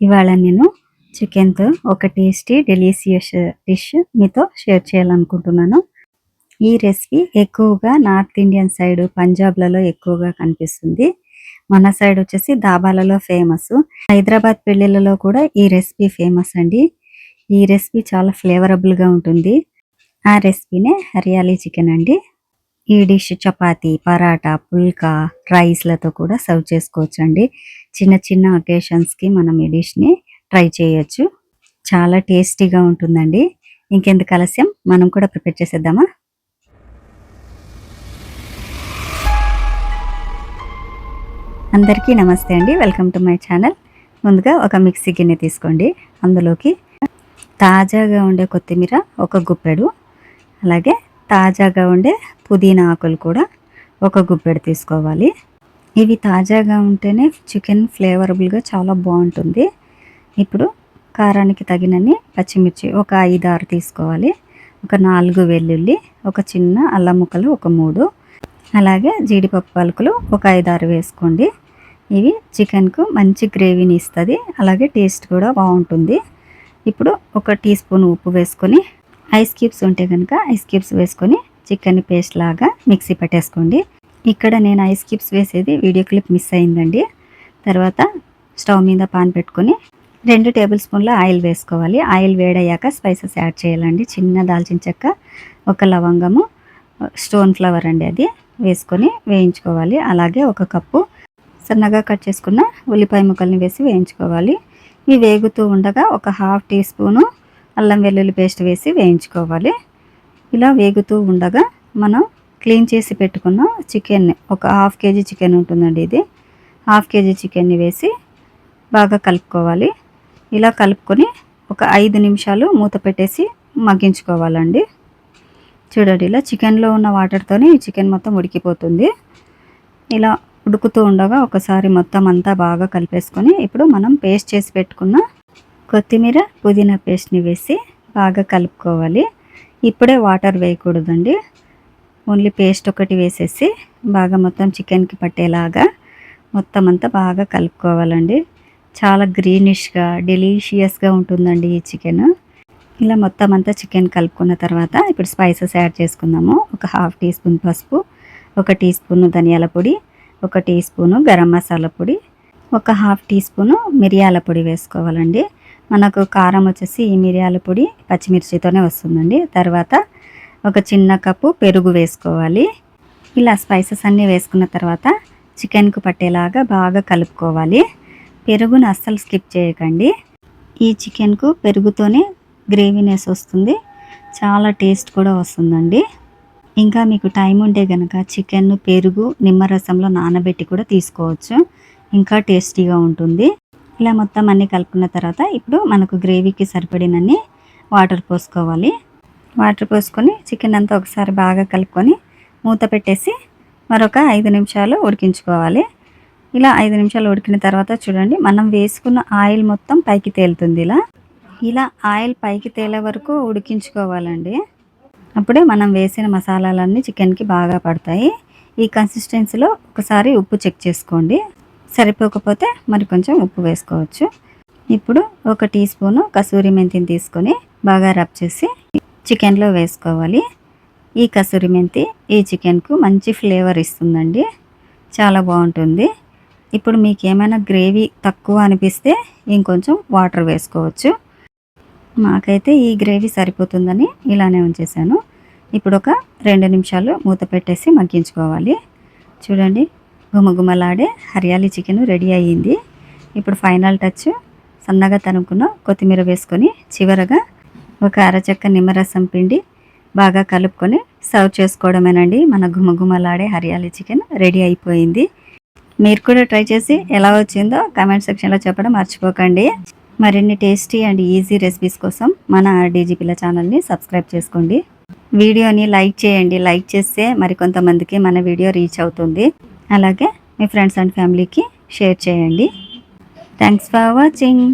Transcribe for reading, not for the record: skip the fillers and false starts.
ఇవాళ నేను చికెన్‌తో ఒక టేస్టీ డెలీషియస్ డిష్ మీతో షేర్ చేయాలనుకుంటున్నాను. ఈ రెసిపీ ఎక్కువగా నార్త్ ఇండియన్ సైడ్ పంజాబ్‌లలో ఎక్కువగా కనిపిస్తుంది. మన సైడ్ వచ్చేసి ధాబాలలో ఫేమస్. హైదరాబాద్ పెళ్ళిళ్ళలో కూడా ఈ రెసిపీ ఫేమస్ అండి. ఈ రెసిపీ చాలా ఫ్లేవరబుల్‌గా ఉంటుంది. ఆ రెసిపీనే హరియాలీ చికెన్ అండి. ఈ డిష్ చపాతీ, పరాటా, పుల్కా, రైస్‌లతో కూడా సర్వ్ చేసుకోవచ్చండి. చిన్న చిన్న అకేషన్స్‌కి మనం ఈ డిష్‌ని ట్రై చేయొచ్చు. చాలా టేస్టీగా ఉంటుందండి. ఇంకెందుకు ఆలస్యం, మనం కూడా ప్రిపేర్ చేసేద్దామా? అందరికీ నమస్తే అండి. Welcome to my channel. ముందుగా ఒక మిక్సీ గిన్నె తీసుకోండి. అందులోకి తాజాగా ఉండే కొత్తిమీర ఒక గుప్పెడు, అలాగే తాజాగా ఉండే పుదీనా ఆకులు కూడా ఒక గుప్పెడు తీసుకోవాలి. ఇవి తాజాగా ఉంటేనే చికెన్ ఫ్లేవరబుల్గా చాలా బాగుంటుంది. ఇప్పుడు కారానికి తగినన్ని పచ్చిమిర్చి ఒక 5, 6 తీసుకోవాలి. ఒక 4 వెల్లుల్లి, ఒక చిన్న అల్లం ముక్కలు ఒక 3, అలాగే జీడిపప్పు పలుకులు ఒక 5, 6 వేసుకోండి. ఇవి చికెన్కు మంచి గ్రేవీని ఇస్తుంది, అలాగే టేస్ట్ కూడా బాగుంటుంది. ఇప్పుడు ఒక టీ స్పూన్ ఉప్పు వేసుకొని, ఐస్ క్యూబ్స్ ఉంటే కనుక ఐస్ క్యూబ్స్ వేసుకొని చికెన్ పేస్ట్ లాగా మిక్సీ పెట్టేసుకోండి. ఇక్కడ నేను ఐస్ క్యూబ్స్ వేసేది వీడియో క్లిప్ మిస్ అయిందండి. తర్వాత స్టవ్ మీద పాన్ పెట్టుకొని 2 టేబుల్ స్పూన్ల ఆయిల్ వేసుకోవాలి. ఆయిల్ వేడయ్యాక స్పైసెస్ యాడ్ చేయాలండి. చిన్న దాల్చిన చెక్క, ఒక లవంగము, స్టోన్ ఫ్లవర్ అండి, అది వేసుకొని వేయించుకోవాలి. అలాగే ఒక కప్పు సన్నగా కట్ చేసుకున్న ఉల్లిపాయ ముక్కల్ని వేసి వేయించుకోవాలి. ఇవి వేగుతూ ఉండగా ఒక 1/2 టీ స్పూను అల్లం వెల్లుల్లి పేస్ట్ వేసి వేయించుకోవాలి. ఇలా వేగుతూ ఉండగా మనం క్లీన్ చేసి పెట్టుకున్న చికెన్ని, ఒక 1/2 కేజీ చికెన్ ఉంటుందండి, ఇది 1/2 కేజీ చికెన్ని వేసి బాగా కలుపుకోవాలి. ఇలా కలుపుకొని ఒక 5 నిమిషాలు మూత పెట్టేసి మగ్గించుకోవాలండి. చూడండి, ఇలా చికెన్లో ఉన్న వాటర్తోనే ఈ చికెన్ మొత్తం ఉడికిపోతుంది. ఇలా ఉడుకుతూ ఉండగా ఒకసారి మొత్తం అంతా బాగా కలిపేసుకొని ఇప్పుడు మనం పేస్ట్ చేసి పెట్టుకున్న కొత్తిమీర పుదీనా పేస్ట్ని వేసి బాగా కలుపుకోవాలి. ఇప్పుడే వాటర్ వేయకూడదండి, ఓన్లీ పేస్ట్ ఒకటి వేసేసి బాగా మొత్తం చికెన్కి పట్టేలాగా మొత్తం అంతా బాగా కలుపుకోవాలండి. చాలా గ్రీనిష్గా డెలీషియస్గా ఉంటుందండి ఈ చికెన్. ఇలా మొత్తం అంతా చికెన్ కలుపుకున్న తర్వాత ఇప్పుడు స్పైసెస్ యాడ్ చేసుకుందాము. ఒక 1/2 టీ స్పూన్ పసుపు, ఒక టీ స్పూను ధనియాల పొడి, ఒక టీ స్పూను గరం మసాలా పొడి, ఒక 1/2 టీ స్పూను మిరియాల పొడి వేసుకోవాలండి. మనకు కారం వచ్చేసి ఈ మిరియాల పొడి పచ్చిమిర్చితోనే వస్తుందండి. తర్వాత ఒక చిన్న కప్పు పెరుగు వేసుకోవాలి. ఇలా స్పైసెస్ అన్నీ వేసుకున్న తర్వాత చికెన్కు పట్టేలాగా బాగా కలుపుకోవాలి. పెరుగును అస్సలు స్కిప్ చేయకండి. ఈ చికెన్కు పెరుగుతోనే గ్రేవీనెస్ వస్తుంది, చాలా టేస్ట్ కూడా వస్తుందండి. ఇంకా మీకు టైం ఉంటే కనుక చికెన్ పెరుగు నిమ్మరసంలో నానబెట్టి కూడా తీసుకోవచ్చు, ఇంకా టేస్టీగా ఉంటుంది. ఇలా మొత్తం అన్నీ కలుపుకున్న తర్వాత ఇప్పుడు మనకు గ్రేవీకి సరిపడినన్ని వాటర్ పోసుకోవాలి. వాటర్ పోసుకొని చికెన్ అంతా ఒకసారి బాగా కలుపుకొని మూత పెట్టేసి మరొక 5 నిమిషాలు ఉడికించుకోవాలి. ఇలా 5 నిమిషాలు ఉడికిన తర్వాత చూడండి, మనం వేసుకున్న ఆయిల్ మొత్తం పైకి తేలుతుంది. ఇలా ఆయిల్ పైకి తేలే వరకు ఉడికించుకోవాలండి. అప్పుడే మనం వేసిన మసాలాలన్నీ చికెన్కి బాగా పడతాయి. ఈ కన్సిస్టెన్సీలో ఒకసారి ఉప్పు చెక్ చేసుకోండి, సరిపోకపోతే మరి కొంచెం ఉప్పు వేసుకోవచ్చు. ఇప్పుడు ఒక టీ స్పూను కసూరి మెంతిని తీసుకొని బాగా రబ్ చేసి చికెన్లో వేసుకోవాలి. ఈ కసూరి మెంతి ఈ చికెన్కు మంచి ఫ్లేవర్ ఇస్తుందండి, చాలా బాగుంటుంది. ఇప్పుడు మీకు ఏమైనా గ్రేవీ తక్కువ అనిపిస్తే ఇంకొంచెం వాటర్ వేసుకోవచ్చు. మాకైతే ఈ గ్రేవీ సరిపోతుందని ఇలానే ఉంచేసాను. ఇప్పుడు ఒక 2 నిమిషాలు మూత పెట్టేసి మగ్గించుకోవాలి. చూడండి, గుమగుమలాడే హరియాలీ చికెన్ రెడీ అయ్యింది. ఇప్పుడు ఫైనల్ టచ్ సన్నగా తరుముకున్న కొత్తిమీర వేసుకొని చివరగా ఒక అరచెక్క నిమ్మరసం పిండి బాగా కలుపుకొని సర్వ్ చేసుకోవడమేనండి. మన గుమగుమలాడే హరియాలీ చికెన్ రెడీ అయిపోయింది. మీరు కూడా ట్రై చేసి ఎలా వచ్చిందో కామెంట్ సెక్షన్లో చెప్పడం మర్చిపోకండి. మరిన్ని టేస్టీ అండ్ ఈజీ రెసిపీస్ కోసం మన డీజీపీల ఛానల్ని సబ్స్క్రైబ్ చేసుకోండి. వీడియోని లైక్ చేయండి. లైక్ చేస్తే మరికొంతమందికి మన వీడియో రీచ్ అవుతుంది. అలాగే మీ ఫ్రెండ్స్ అండ్ ఫ్యామిలీకి షేర్ చేయండి. Thanks for watching.